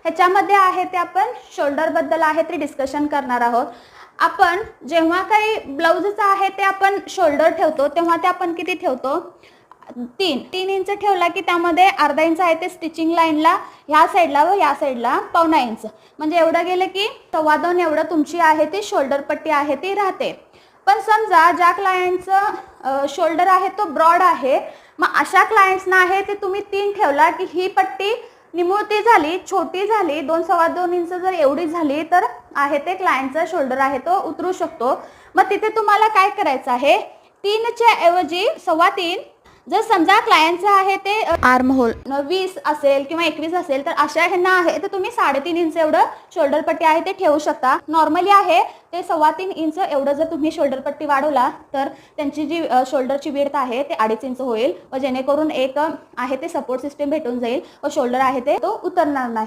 ह्याच्यामध्ये आहे ते आपण शोल्डर बद्दल आहे ते डिस्कशन करणार आहोत. आपण जेव्हा काही ब्लाउजचं आहे ते आपण शोल्डर ठेवतो तेव्हा ते आपण किती ठेवतो, 3 इंच ठेवला की त्यामध्ये अर्धा इंच आहे ते स्टिचिंग लाईनला ह्या साईडला व या साईडला 1.25 इंच, म्हणजे एवढं गेलं की 2.25 एवढं तुमची आहे ती शोल्डर पट्टी आहे ती राहते. पण समजा ज्या क्लायंटचं शोल्डर आहे तो ब्रॉड आहे, मग अशा क्लायंट्सना आहे ते तुम्ही 3 ठेवला की ही पट्टी निमुळती झाली, छोटी झाली, 2-2.25 इंच जर एवढी झाली तर आहे ते क्लायंटचा शोल्डर आहे तो उतरू शकतो. मग तिथे तुम्हाला काय करायचं आहे, 3च्या ऐवजी 3.25, जर समजा क्लायंटचं आहे ते आर्म होल 20 असेल किंवा 21 असेल तर अशा ह्यांना आहे तर तुम्ही 3.5 इंच एवढं शोल्डर पट्टी आहे ते ठेवू शकता. नॉर्मली आहे ते 3.25 इंच एवढं जर तुम्ही शोल्डर पट्टी वाढवला तर त्यांची जी शोल्डरची विड्थ आहे ते 2.5 इंच होईल व जेणेकरून एक आहे ते सपोर्ट सिस्टम भेटून जाईल व शोल्डर आहे ते तो उतरणार नाही.